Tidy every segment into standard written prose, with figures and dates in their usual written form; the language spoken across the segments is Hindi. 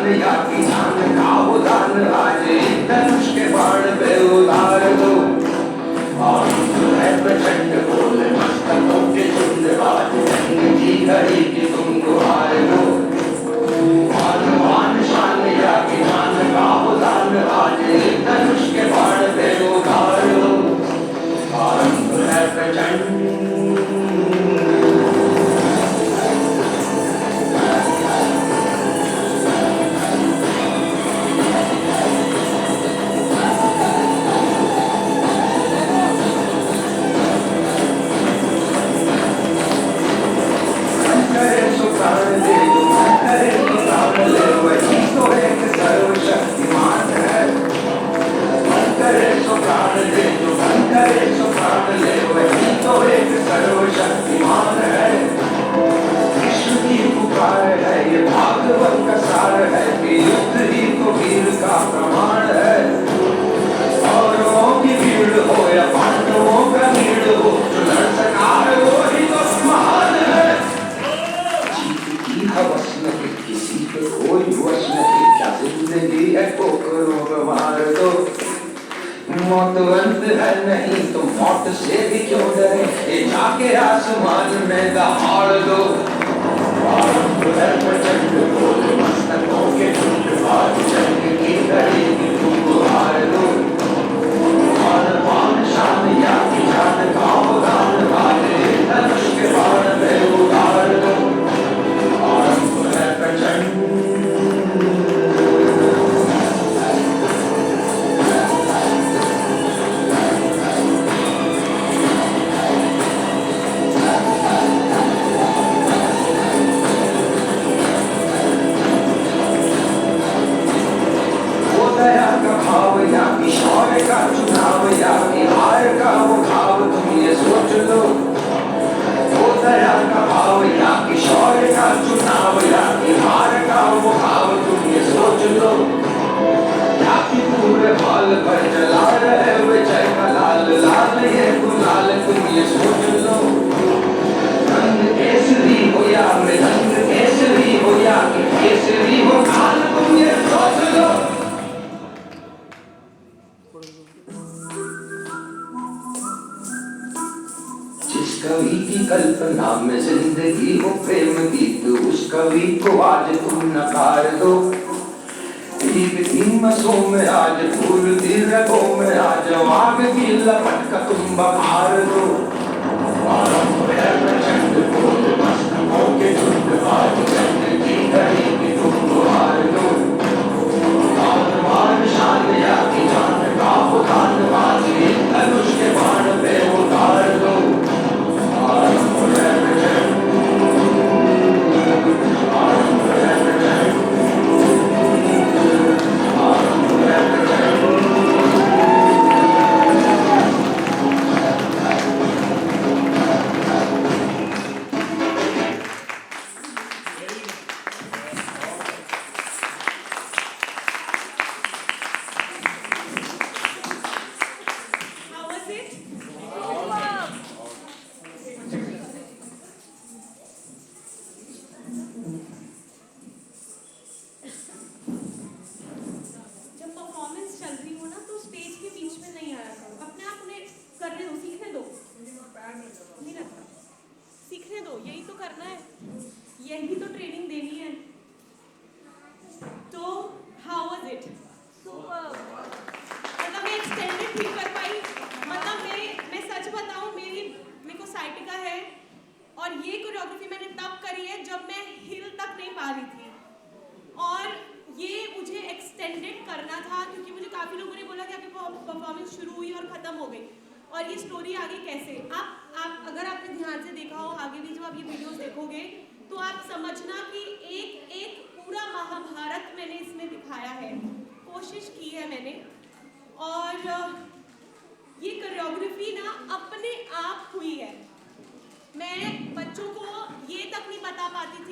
शान या की जान का उदान आज एक धनुष के बाण पे उतार दो। और है प्रचंड बोल मस्तकों के झुंड आज जंग की घड़ी की तुम गुहार दो। मान शान या की जान का उदान आज एक धनुष के बाण पे उतार दो। आरंभ है प्रचंड मौत अंत है नहीं तो मौत से भी क्यों डरे, ये जाके आसमान में दहाड़ दो। आरंभ है प्रचंड बोल मस्तकों के झुंड आज जंग की घड़ी की तुम गुहार दो। मान शान या की जान का उदान आज एक धनुष के बाण पे उतार दो। आरंभ है प्रचंड शौर्य का चुनाव या कि हार का वो भाव तुम ये सोच लो। वो दया का भाव या कि शौर्य का चुनाव या कि हार का वो भाव तुम ये सोच लो। या कि पूरे हाल पर जला रहे विजय का लाल लाल ये गुलाल तुम ये सोच लो। रंग केसरी हो या मृदंग केसरी हो या कि केसरी हो काल तुम ये सोच लो। कवि की कल्पना में जिंदगी हो प्रेम गीत उस कवि को आज तुम नकार दो। मसों में आज फूल की रगों में आज आग की लपट का तुम बखार दो। आरंभ है प्रचंड बोल मस्तकों के झुंड आज जंग की घड़ी की तुम गुहार दो। मान शान या की जान का उदान आज एक धनुष के बाण पे उतार दो।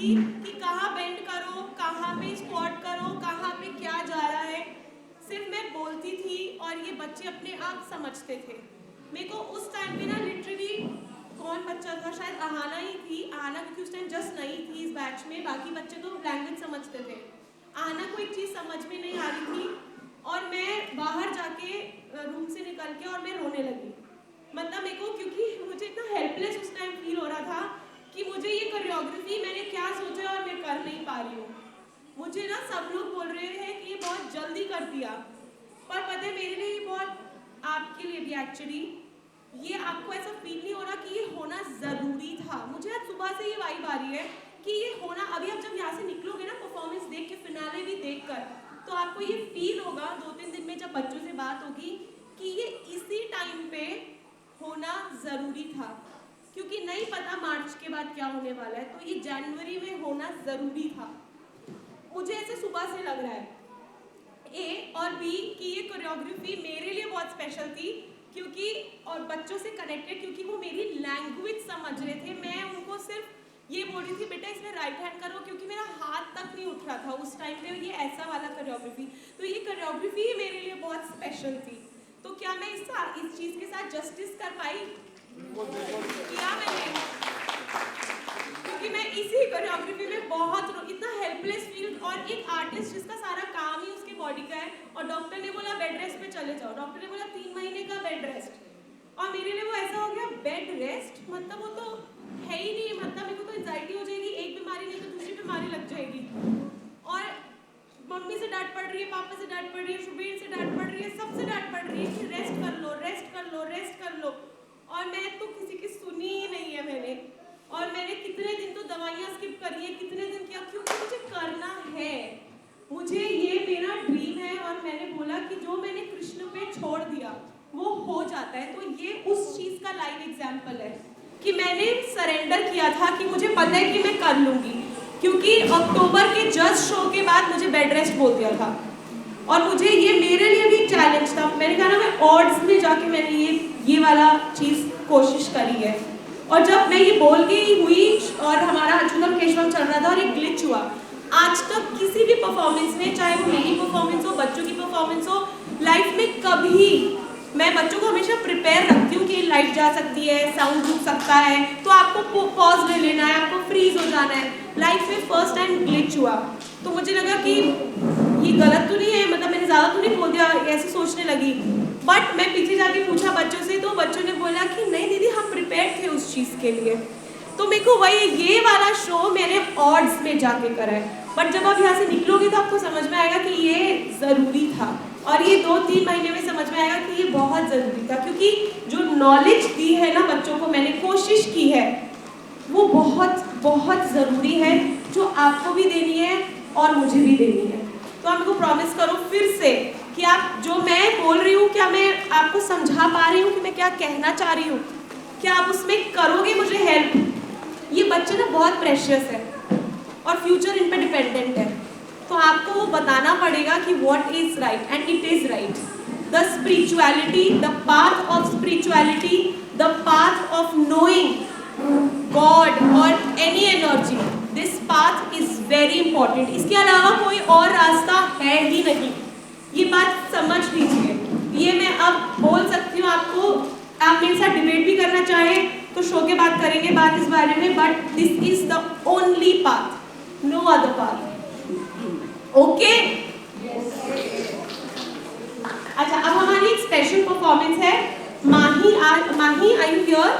कि कहाँ बेंड करो, कहाँ पे स्क्वाट करो, कहाँ पे क्या जा रहा है, सिर्फ मैं बोलती थी और ये बच्चे अपने आप समझते थे। मेरे को उस टाइम पे ना लिटरली कौन बच्चा था, शायद आहाना ही थी, आहाना क्योंकि उस टाइम जस्ट नहीं थी इस बैच में, बाकी बच्चे तो लैंग्वेज समझते थे। आहाना को एक चीज़ समझ में नहीं आ रही थी और मैं बाहर जाके रूम से निकल के और मैं रोने लगी। मतलब मेरे को, क्योंकि मुझे इतना हेल्पलेस उस टाइम फील हो रहा था कि मुझे ये कोरियोग्राफी मैंने क्या सोचा और मैं कर नहीं पा रही हूँ। मुझे ना सब लोग बोल रहे हैं कि ये बहुत जल्दी कर दिया, पर पता है मेरे लिए ये बहुत, आपके लिए भी एक्चुअली, ये आपको ऐसा फील नहीं हो रहा कि ये होना ज़रूरी था। मुझे आज सुबह से ये वाइब आ रही है कि ये होना, अभी आप जब यहाँ से निकलोगे ना परफॉर्मेंस देख के, फिनाले भी देख कर, तो आपको ये फील होगा 2-3 दिन में जब बच्चों से बात होगी कि ये इसी टाइम पे होना ज़रूरी था, क्योंकि नहीं पता मार्च के बाद क्या होने वाला है, तो ये जनवरी में होना ज़रूरी था। मुझे ऐसे सुबह से लग रहा है। ए और बी कि ये कोरियोग्राफी मेरे लिए बहुत स्पेशल थी, क्योंकि और बच्चों से कनेक्टेड, क्योंकि वो मेरी लैंग्वेज समझ रहे थे। मैं उनको सिर्फ ये बोल रही थी बेटा इसमें राइट हैंड करो, क्योंकि मेरा हाथ तक नहीं उठ रहा था उस टाइम पे, ये ऐसा वाला कोरियोग्राफी। तो ये कोरियोग्राफी मेरे लिए बहुत स्पेशल थी। तो क्या मैं इस चीज़ के साथ जस्टिस कर पाई? किया मैंने, क्योंकि मैं इसी कोरियोग्राफी में बहुत इतना हेल्पलेस फील, और एक आर्टिस्ट जिसका सारा काम ही उसके बॉडी का है, और डॉक्टर ने बोला बेड रेस्ट पे चले जाओ, डॉक्टर ने बोला 3 महीने का बेड रेस्ट, और मेरे लिए वो ऐसा हो गया बेड रेस्ट, मतलब वो तो है ही नहीं। मतलब मेरे को तो एंजाइटी हो जाएगी, एक बीमारी नहीं तो दूसरी बीमारी लग जाएगी, और मम्मी से डांट पड़ रही है, पापा से डांट पड़ रही है, शुभीर से डांट पड़ रही है, सबसे डांट पड़ रही है कि रेस्ट कर लो, रेस्ट कर लो, रेस्ट कर लो, और मैं तो किसी की सुनी ही नहीं है मैंने। और मैंने कितने दिन तो दवाइयाँ स्किप करी है, कितने दिन किया, क्योंकि मुझे करना है, मुझे ये मेरा ड्रीम है, और मैंने बोला कि जो मैंने कृष्ण पे छोड़ दिया वो हो जाता है। तो ये उस चीज़ का लाइव एग्जाम्पल है कि मैंने सरेंडर किया था कि मुझे पता है कि मैं कर लूँगी, क्योंकि अक्टूबर के जस्ट शो के बाद मुझे बेड रेस्ट बोल दिया था, और मुझे ये मेरे लिए भी चैलेंज था। मैंने कहा ना मैं ऑड्स में जाके मैंने ये वाला चीज़ कोशिश करी है, और जब मैं ये बोल के ही हुई और हमारा अच्युतम केशवम चल रहा था और एक ग्लिच हुआ, आज तक किसी भी परफॉर्मेंस में, चाहे वो मेरी परफॉर्मेंस हो, बच्चों की परफॉर्मेंस हो, लाइफ में कभी मैं बच्चों को हमेशा प्रिपेयर रखती हूँ कि लाइट जा सकती है, साउंड रुक सकता है, तो आपको पॉज ले लेना है, आपको फ्रीज हो जाना है। लाइफ में फर्स्ट टाइम ग्लिच हुआ, तो मुझे लगा कि ये गलत तो नहीं है, मतलब मैंने ज़्यादा तो नहीं बोल दिया, ऐसे सोचने लगी। बट मैं पीछे जाके पूछा बच्चों से, तो बच्चों ने बोला कि नहीं दीदी हम प्रिपेयर थे उस चीज़ के लिए। तो मेरे को वही ये वाला शो मैंने ऑड्स में जाके करा है, बट जब आप यहाँ से निकलोगे तो आपको समझ में आएगा कि ये ज़रूरी था, और ये 2-3 महीने में समझ में आएगा कि ये बहुत ज़रूरी था, क्योंकि जो नॉलेज दी है ना बच्चों को, मैंने कोशिश की है, वो बहुत बहुत ज़रूरी है, जो आपको भी देनी है और मुझे भी देनी है। तो आप मेरे को प्रॉमिस करो फिर से कि आप जो मैं बोल रही हूँ, क्या मैं आपको समझा पा रही हूँ कि मैं क्या कहना चाह रही हूँ? क्या आप उसमें करोगे मुझे हेल्प? ये बच्चे ना बहुत प्रेशियस है और फ्यूचर इन पे डिपेंडेंट है, तो आपको वो बताना पड़ेगा कि what is right, and it is right. The spirituality, the path of spirituality, the path of knowing God और any energy, this path is very important. इसके अलावा कोई और रास्ता है ही नहीं, ये बात समझ लीजिए। ये मैं अब बोल सकती हूँ आपको, आप मेरे साथ डिबेट भी करना चाहें तो शो के बाद करेंगे बात इस बारे में, but this is the only path, no other path. Okay? अच्छा, अब हमारी एक स्पेशल परफॉर्मेंस है। Mahi, are you here?